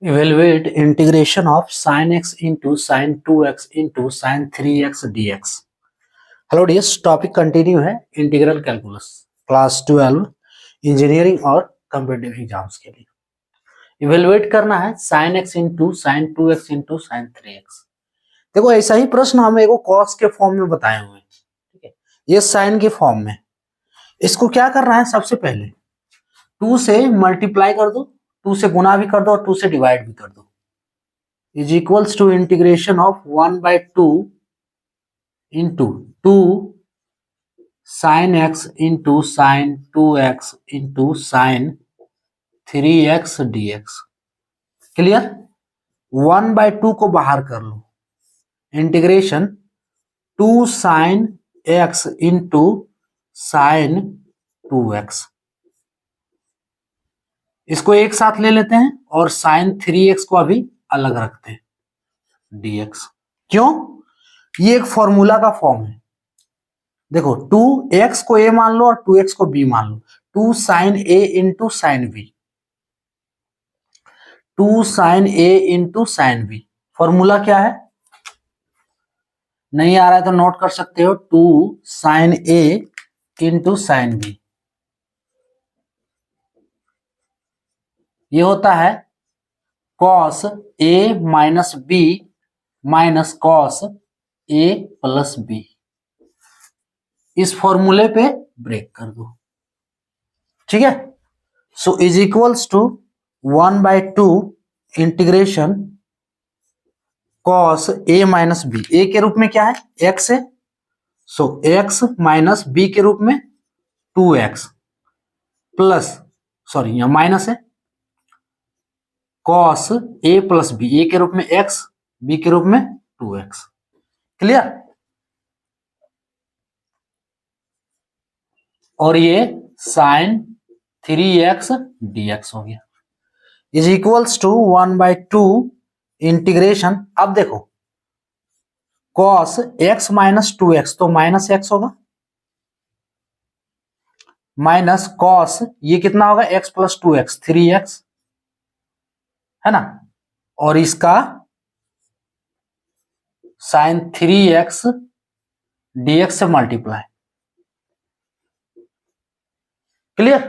Evaluate integration of sin x into sin 2x into sin 3x dx. Hello dears, topic continue है integral calculus class 12 engineering और computer exams के लिए। Evaluate करना है sin x into sine 2x into sine 3x। देखो, ऐसा ही प्रश्न हम एगो कॉस के फॉर्म में बताए हुए हैं, ठीक है। ये साइन के फॉर्म में, इसको क्या करना है, सबसे पहले 2 से मल्टीप्लाई कर दो, 2 से गुना भी कर दो और 2 से डिवाइड भी कर दो, is equals to integration of 1/2 into 2 sin x into sin 2x into sin 3x dx। Clear? 1/2 को बाहर कर लो, integration 2 sin x into sin 2x, इसको एक साथ ले लेते हैं और sin 3x को अभी अलग रखते हैं dx। क्यों? ये एक फॉर्मूला का फॉर्म है। देखो, 2x को a मान लो और 2x को b मान लो, 2 sin a into sine b, 2 sin a into sine b। Formula क्या है? नहीं आ रहा है तो नोट कर सकते हो, 2 sin a into sine b। ये होता है cos a minus b minus cos a plus b। इस फॉर्मूले पे ब्रेक कर दो, ठीक है। So is equals to 1/2 integration cos a minus b। a के रूप में क्या है? x है, सो x माइनस b के रूप में 2x प्लस, सॉरी यहां माइनस है, cos a plus b, a के रूप में x, b के रूप में 2x। क्लियर? और ये sin 3x dx हो गया, इज इक्वल्स टू 1/2 इंटीग्रेशन। अब देखो, cos x माइनस 2x तो माइनस x होगा, माइनस cos ये कितना होगा, x प्लस 2x 3x है ना, और इसका sin 3x dx से multiply. Clear?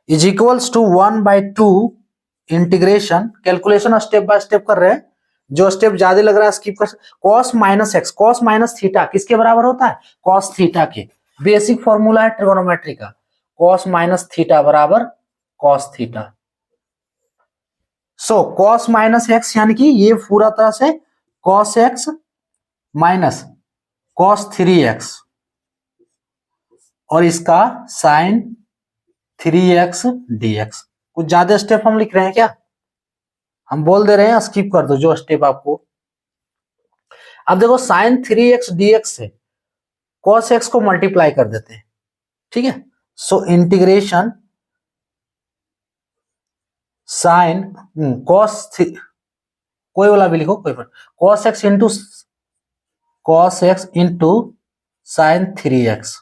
Is equals to 1/2 integration. Calculation step by step कर रहे हैं, जो स्टेप ज्यादा लग रहा है स्किप कर। cos minus x, cos minus theta किसके बराबर होता है? cos थीटा के। बेसिक फॉर्मूला है ट्रिगोनोमेट्री का, cos माइनस थीटा बराबर cos थीटा। सो cos माइनस एक्स यानी कि ये पूरा तरह से cos x minus cos 3x और इसका sin 3x dx। कुछ ज्यादा स्टेप हम लिख रहे हैं क्या? हम बोल दे रहे हैं, स्किप कर दो जो स्टेप आपको। अब देखो, sin 3x dx से cos x को मल्टीप्लाई कर देते हैं, ठीक है। सो इंटीग्रेशन sin cos, कोई वाला भी लिखो, कोई बात, cos x into sin 3x।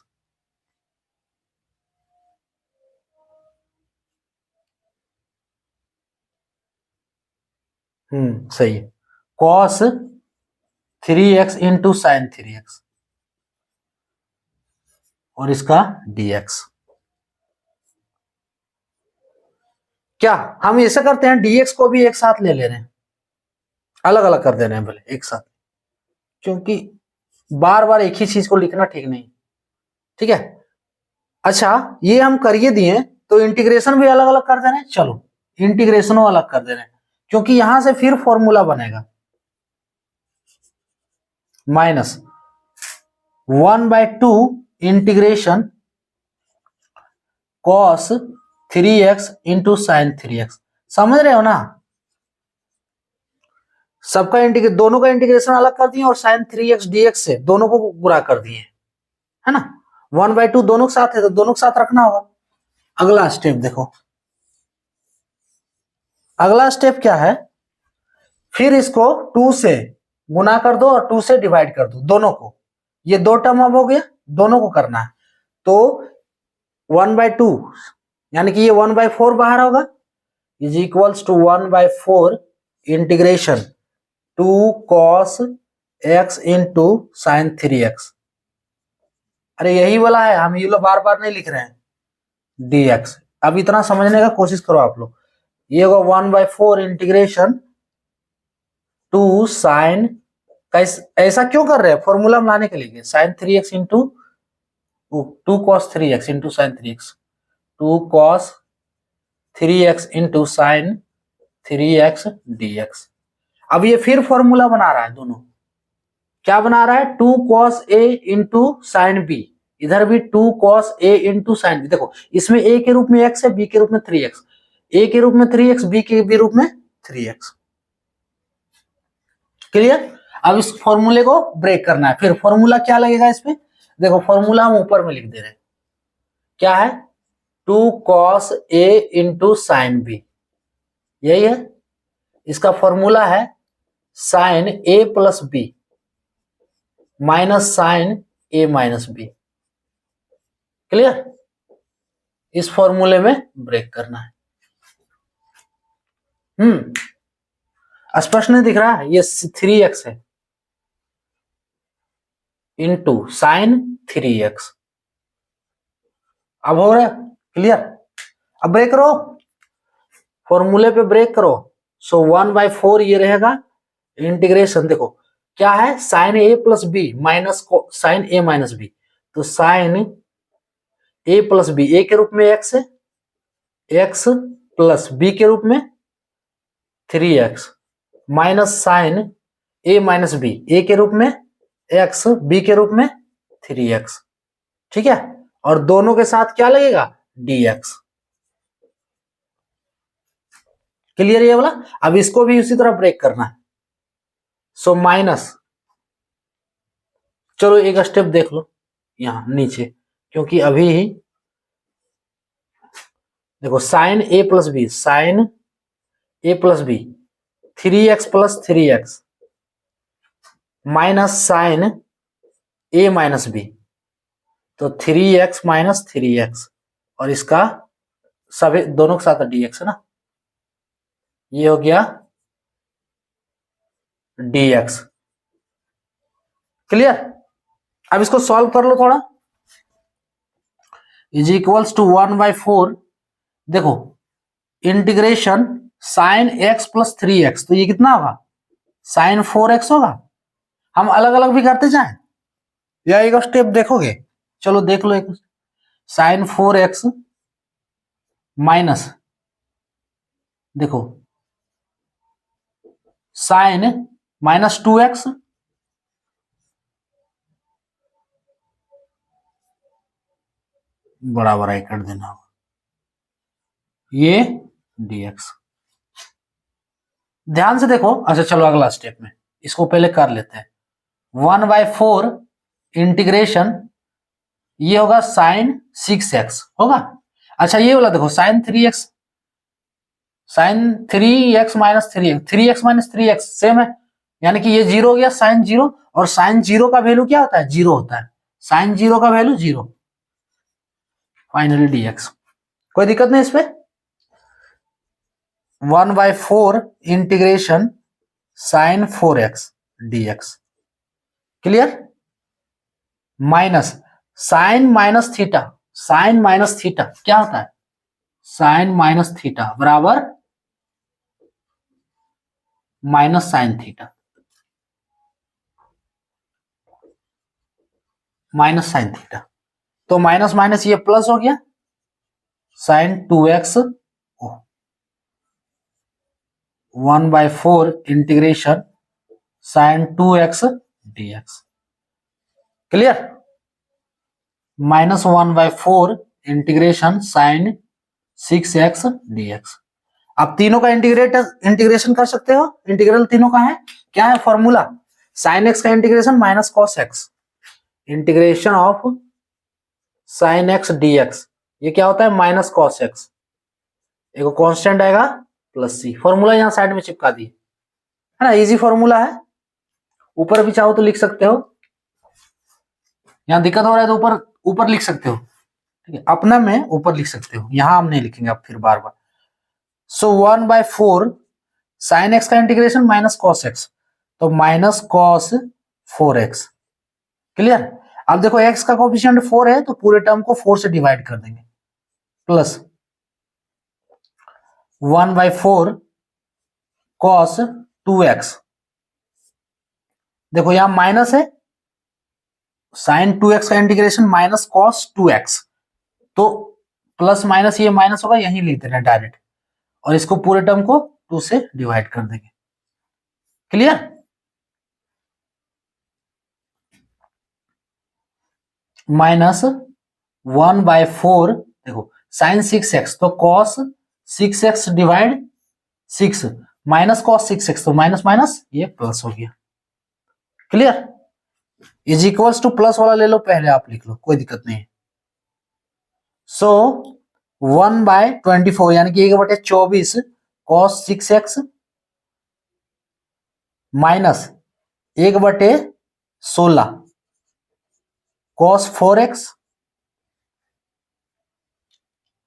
सही है, cos 3x into sine 3x और इसका dx। क्या हम ऐसा करते हैं, dx को भी एक साथ ले ले रहे हैं, अलग अलग कर दे रहे हैं भले एक साथ, क्योंकि बार बार एक ही चीज को लिखना ठीक नहीं, ठीक है। अच्छा, ये हम करिए दिए तो इंटीग्रेशन भी अलग अलग कर दे रहे हैं। चलो इंटीग्रेशन अलग कर दे रहे हैं, क्योंकि यहां से फिर फॉर्मूला बनेगा minus 1/2 integration cos 3x into sine 3x। समझ रहे हो ना? सबका इंटीग्रेशन, दोनों का इंटीग्रेशन अलग कर दिए और साइन 3x dx से दोनों को गुणा कर दिए, है ना। 1/2 दोनों के साथ है तो दोनों के साथ रखना होगा। अगला स्टेप देखो, अगला स्टेप क्या है, फिर इसको 2 से गुना कर दो और 2 से डिवाइड कर दो दोनों को। ये दो टर्म अब हो गया, दोनों को करना है, तो 1/2 यानी कि ये 1/4 बाहर होगा, is equals to 1/4 integration 2 cos x into sine 3x। अरे यही वाला है, हम ये लोग बार बार नहीं लिख रहे हैं, dx। अब इतना समझने का कोशिश करो आप लोग। ये होगा 1/4 इंटीग्रेशन 2 साइन, ऐसा क्यों कर रहे हैं, फॉर्मूला में लाने के लिए, sine 3x into 2 cos 3x into sine 3x, 2 cos 3x into sine 3x dx। अब ये फिर फॉर्मूला बना रहा है, दोनों क्या बना रहा है, 2 cos a into sine b, इधर भी 2 cos a into sine b। देखो इसमें a के रूप में x है, b के रूप में 3x, a के रूप में 3x, b के भी रूप में 3x। क्लियर। अब इस फॉर्मूले को ब्रेक करना है, फिर फॉर्मूला क्या लगेगा इस पे, देखो फॉर्मूला हम ऊपर में लिख दे रहे हैं, क्या है, 2 cos a into sine b, यही है। इसका फॉर्मूला है sine a plus b minus sine a minus b। Clear. इस फॉर्मूले में ब्रेक करना है। स्पष्ट नहीं दिख रहा है, ये 3x है इंटू साइन 3x। अब हो रहा है क्लियर। अब ब्रेक करो, फॉर्मूले पे ब्रेक करो। सो 1/4 ये रहेगा इंटीग्रेशन, देखो क्या है, sine a plus B minus sine a minus B, तो sine a plus b, a के रूप में x है, x प्लस b के रूप में 3x minus sine a minus B, a के रूप में x, b के रूप में 3x। ठीक है, और दोनों के साथ क्या लगेगा, dx। क्लियर ये वाला। अब इसको भी उसी तरह ब्रेक करना है। सो माइनस, चलो एक स्टेप देख लो यहां नीचे, क्योंकि अभी ही देखो sine a plus B, sine a plus B 3x plus 3x minus sine a minus B, तो 3x माइनस 3x, और इसका सभी दोनों के साथ dx है ना, ये हो गया dx। क्लियर। अब इसको सॉल्व कर लो थोड़ा, इज इक्वल्स टू 1/4, देखो integration sign x plus 3x, तो ये कितना होगा, साइन 4x होगा। हम अलग अलग भी करते जाएं या एक स्टेप देखोगे, चलो देख लो एक, साइन 4x माइनस, देखो साइन माइनस 2x, बड़ा बड़ा कर देना होगा, ये dx। ध्यान से देखो। अच्छा चलो अगला स्टेप में इसको पहले कर लेते हैं। 1/4 इंटीग्रेशन, ये होगा साइन 6x होगा। अच्छा ये वाला देखो sine 3x, sine 3x minus 3x, 3x minus 3x same है, यानी कि ये जीरो हो गया, साइन जीरो, और साइन जीरो का वैल्यू क्या होता है, जीरो होता है, साइन जीरो का वैल्यू जीरो, फाइनली dx। कोई दिक्कत नहीं इस पे। 1/4 integration sine 4x dx। Clear. Minus sine minus theta, sine minus theta क्या होता है, साइन माइनस थीटा बराबर minus sine theta, minus sine theta, तो माइनस माइनस ये प्लस हो गया, sine 2x 1/4 integration sine 2x dx। Clear. Minus 1/4 integration sine 6x dx। आप तीनों का इंटीग्रेशन कर सकते हो, इंटीग्रल तीनों का है, क्या है फॉर्मूला, साइन x का integration minus cos x, integration of sine x dx, ये क्या होता है, माइनस कॉस x, एक कांस्टेंट आएगा प्लस c। फॉर्मूला यहां साइड में चिपका दी है ना, इजी फॉर्मूला है, ऊपर भी चाहो तो लिख सकते हो, यहां दिक्कत हो रहा है तो ऊपर ऊपर लिख सकते हो, ठीक है, अपना में ऊपर लिख सकते हो, यहां हम नहीं लिखेंगे अब फिर बार बार। सो 1/4 साइन एक्स का इंटीग्रेशन माइनस कॉस एक्स, तो माइनस कॉस 4x। क्लियर। अब देखो x का कोफिशिएंट 4 है तो पूरे टर्म को 4 से डिवाइड कर देंगे, प्लस 1/4 कॉस 2x। देखो यहां माइनस है, साइन 2x का इंटीग्रेशन माइनस कॉस 2x, तो प्लस माइनस ये माइनस होगा, यहीं लिख देना डायरेक्ट, और इसको पूरे टर्म को 2 से डिवाइड कर देंगे। क्लियर। माइनस 1/4, देखो साइन 6x तो cos 6x divide 6, minus cos 6x तो माइनस माइनस ये प्लस हो गया। Clear. Is equals two plus वाला ले लो पहले, आप लिख लो, कोई दिक्कत नहीं है। सो 1/24 यानी कि 1/24 cos 6x minus 1/16 cos 4x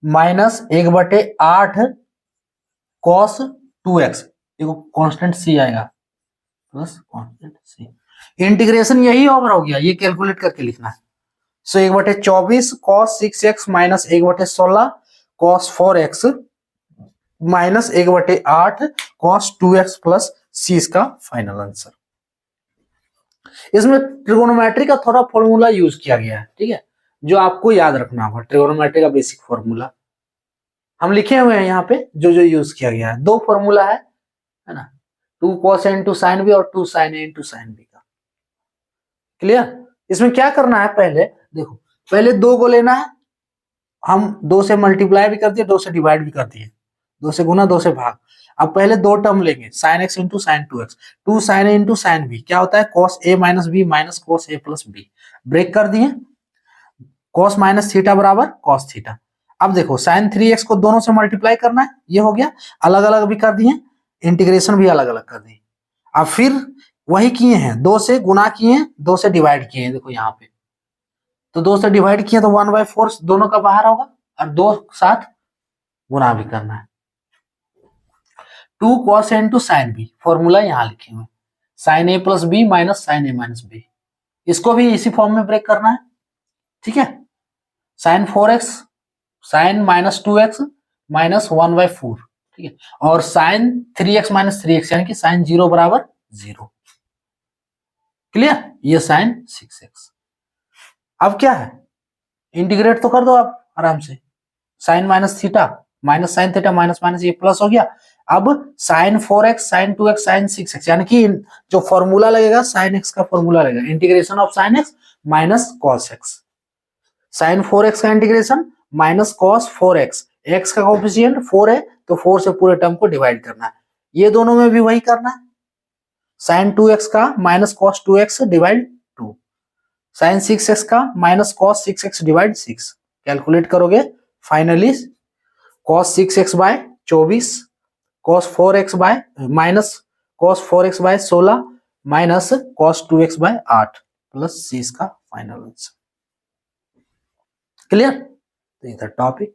minus 1/8 cos 2x, देखो कांस्टेंट c आएगा प्लस कांस्टेंट c। इंटीग्रेशन यही ओवर हो गया, ये कैलकुलेट करके लिखना है। सो 1/24 cos 6x minus 1/16 cos 4x minus 1/8 cos 2x plus c इसका फाइनल आंसर। इसमें ट्रिगोनोमेट्री का थोड़ा फॉर्मूला यूज किया गया है, ठीक है, जो आपको याद रखना होगा। ट्रिगोनोमेट्री का बेसिक फॉर्मूला हम लिखे हुए हैं यहाँ पे, जो जो यूज किया गया है। 2 फॉर्मूला है ना, 2 cos a into sine B और 2 sin a into sine B का। क्लियर। इसमें क्या करना है, पहले देखो, पहले 2 को लेना है, हम 2 से मल्टीप्लाई भी कर दिए, 2 से डिवाइड भी कर दिए, 2 से गुना 2 से भाग। अब पहले 2 टर्म लेंगे, sine X into sine 2x, 2 sin a into sine B, क्या होता है cos a minus B minus cos a plus B, break कर दिए, cos माइनस थीटा बराबर cos थीटा। अब देखो साइन 3x को दोनों से मल्टीप्लाई करना है, ये हो गया, अलग अलग भी कर दिए, इंटीग्रेशन भी अलग अलग कर दिए। अब फिर वही किए हैं, 2 से गुना किए हैं, 2 से डिवाइड किए हैं, देखो यहाँ पे, तो 2 से डिवाइड किए तो 1/4 दोनों का बाहर होगा, और 2 साथ गुना भी करना है। 2 cos a into sine B, formula यहाँ लिखे हुए, sine a plus B minus sine a minus B, इसको भी इसी फॉर्म में ब्रेक करना है, ठीक है। Sign 4x sign minus 2x minus 1/4, ठीक है, और साइन 3x माइनस 3x यानी कि साइन 0 बराबर 0। क्लियर। ये साइन 6x। अब क्या है, इंटीग्रेट तो कर दो आप आराम से, sine minus theta minus sine theta minus minus ये प्लस हो गया। अब sign 4x sign 2x sign 6x, यानी कि जो फॉर्मूला लगेगा साइन x का फॉर्मूला लगेगा, integration of sine x minus cos x, sine 4x का integration minus cos 4x, x का कोफिशिएंट 4 है तो 4 से पूरे टर्म को डिवाइड करना है, ये दोनों में भी वही करना है, साइन 2x का minus cos 2x divide 2, sine 6x का minus cos 6x divide 6, calculate करोगे finally cos 6x by 24 cos 4x by minus cos 4x by 16 minus cos 2x by 8 plus c इसका फाइनल आंसर। क्लियर। तो ये था topic.